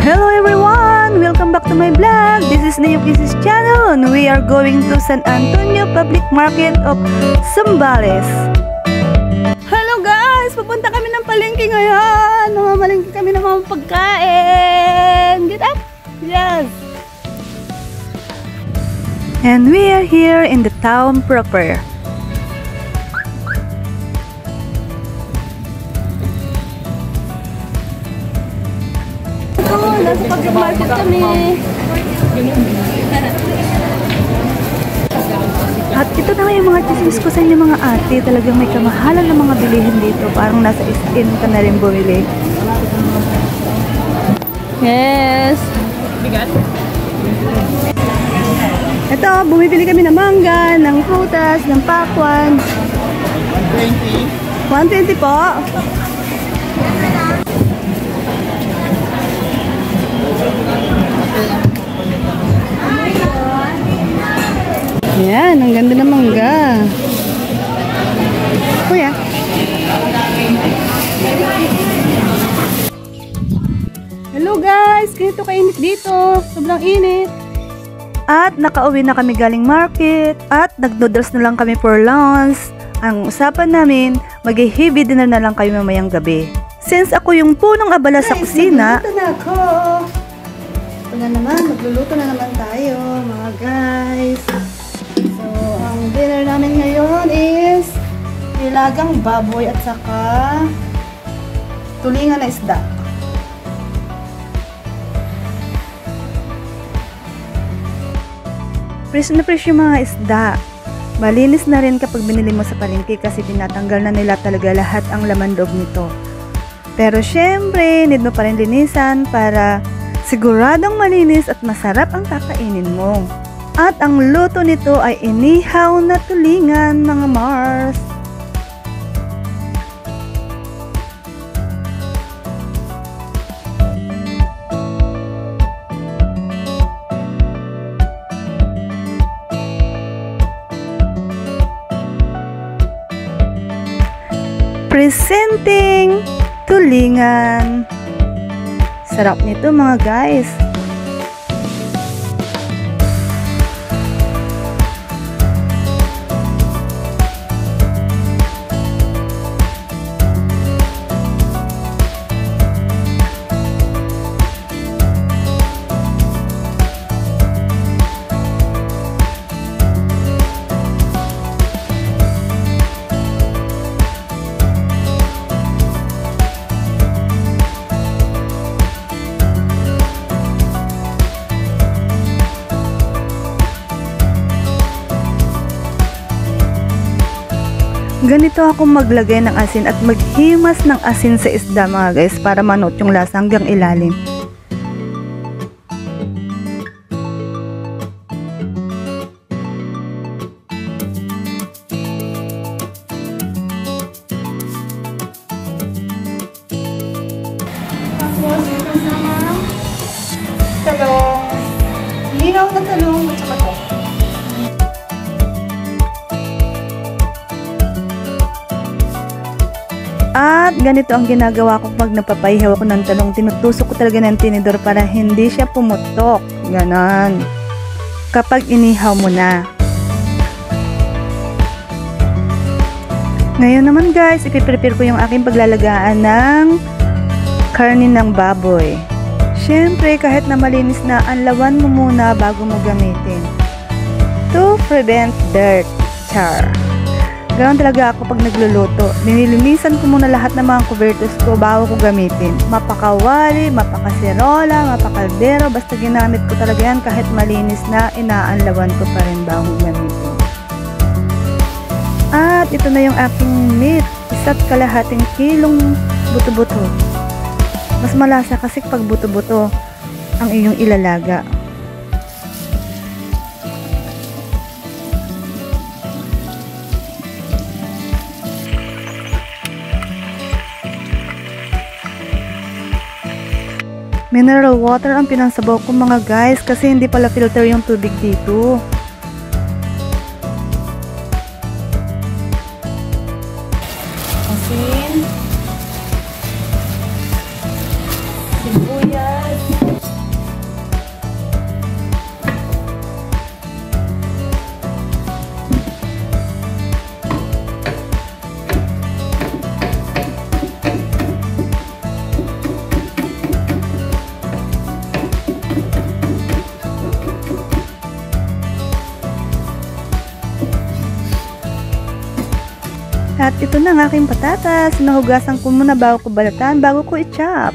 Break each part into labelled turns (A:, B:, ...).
A: Hello everyone! Welcome back to my vlog. This is Neo Kisses channel and we are going to San Antonio Public Market of Zambales. Hello guys! Pupunta kami ng palengke ngayon. Namamalengke kami ng mga pagkain. Get up! Yes! And we are here in the town proper. Nasa public market kami. At ito na nga yung mga chismis ko sa inyo mga ate. Talagang may kamahalan ng mga bilihin dito. Parang nasa in ka na rin bumili. Yes! Bigat? Ito, bumibili kami ng mangga, ng prutas, ng pakwan. 120 po. Yan, ang ganda ng mangga. Kuya. Hello guys, ganito kainit dito. Sobrang init. At nakauwi na kami galing market. At nag-noodles na lang kami for lunch. Ang usapan namin, mag-heavy dinner na lang kayo mamayang gabi. Since ako yung punong abala sa kusina. Magluluto na ako. Ito na naman, magluluto na naman tayo mga guys. So, ang dinner namin ngayon is nilagang baboy at saka tulingan na isda. Fresh na fresh yung mga isda. Malinis na rin kapag binili mo sa palengke kasi tinatanggal na nila talaga lahat ang laman loob nito. Pero syempre, need mo pa rin linisan para siguradong malinis at masarap ang kakainin mo. At ang luto nito ay inihaw na tulingan mga Mars. Presenting tulingan. Sarap nito mga guys. Ganito ako maglagay ng asin at maghimas ng asin sa isda mga guys para manot yung lasa hanggang ilalim. Tapos ito sama talong, hinaw na talong at saka to. At ganito ang ginagawa ko pag napapaihaw ako ng talong. Tinutusok ko talaga ng tinidor para hindi siya pumutok. Ganon. Kapag inihaw mo na. Ngayon naman guys, ipiprepare ko yung aking paglalagaan ng karne ng baboy. Syempre, kahit na malinis na, anlawan mo muna bago mo gamitin. To prevent dirt. Char. Ganoon talaga ako pag nagluluto. Nililinisan ko muna lahat ng mga kubertos ko bago ko gamitin. Mapakawali, mapakaserola, mapakaldero, basta ginamit ko talaga yan kahit malinis na, inaanlawan ko pa rin bago gamitin. At ito na yung aking meat. 1.5 kilong buto-buto. Mas malasa kasi pag buto-buto ang iyong ilalaga. Mineral water ang pinansabaw ko mga guys kasi hindi pala filter yung tubig dito. Asin, sibuyas, At ito na ang aking patatas. Nahugasan ko muna bago ko balatan, bago ko i-chop.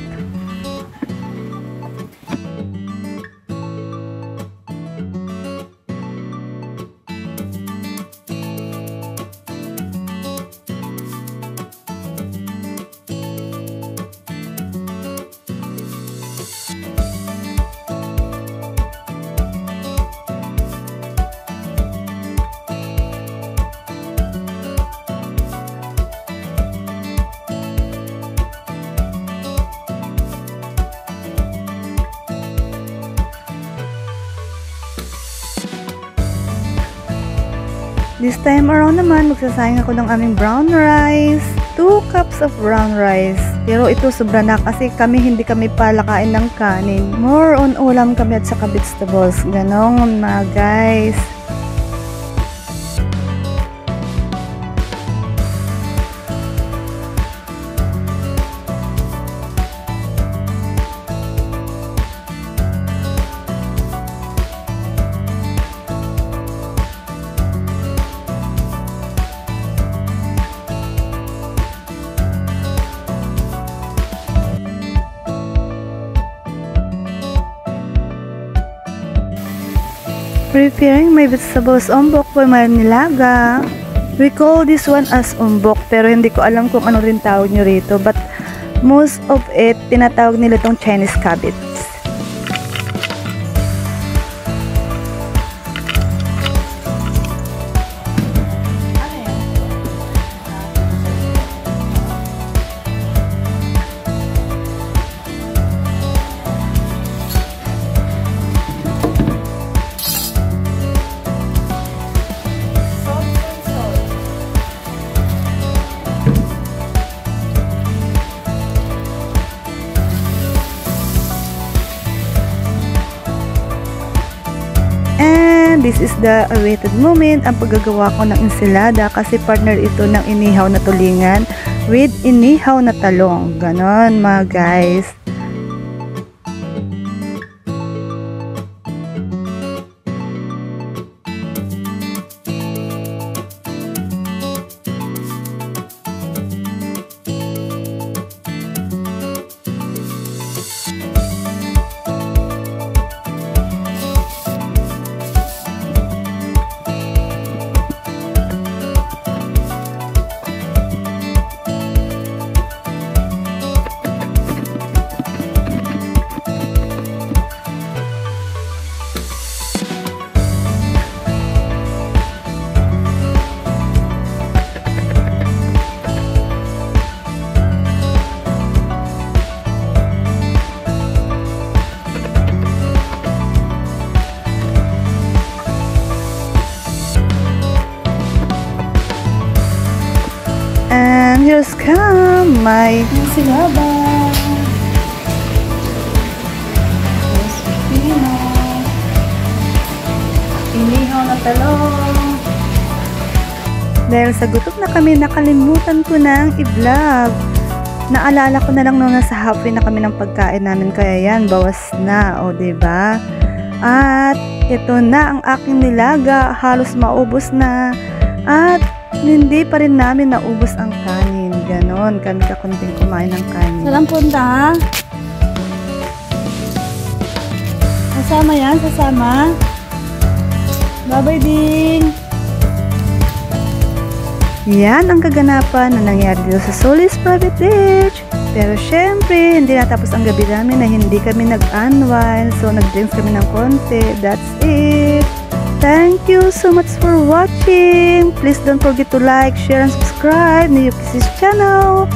A: This time around naman, magsasayang ako ng aming brown rice. 2 cups of brown rice. Pero ito sobra na kasi hindi kami palakain ng kanin. More on ulam kami at saka vegetables. Ganon mga guys. Preparing my vegetables umbok for my nilaga. We call this one as umbok pero hindi ko alam kung ano rin tawag nyo rito, but most of it tinatawag nila tong Chinese cabbage. This is the awaited moment, ang paggagawa ko ng ensalada kasi partner ito ng inihaw na tulingan with inihaw na talong. Ganon mga guys. And here's come my silaba. Inihaw na talong. Dahil sa gutom na kami, nakalimutan ko nang i-vlog. Naalala ko na lang nung nasa halfway na kami ng pagkain namin, kaya yan, bawas na, o diba? At ito na ang aking nilaga, halos maubos na. At hindi pa rin namin naubos ang kanin. Ganon, kami kakunting kumain ng kanin.
B: Saan punta ha? Sasama yan, sasama. Bye-bye ding.
A: Yan ang kaganapan na nangyari dito sa Solis Private Beach. Pero syempre, hindi natapos ang gabi namin na hindi kami nag-unwind. So, nag-drinks kami ng konti. That's it. Thank you so much for watching. Please don't forget to like, share, and subscribe to Yuki's channel.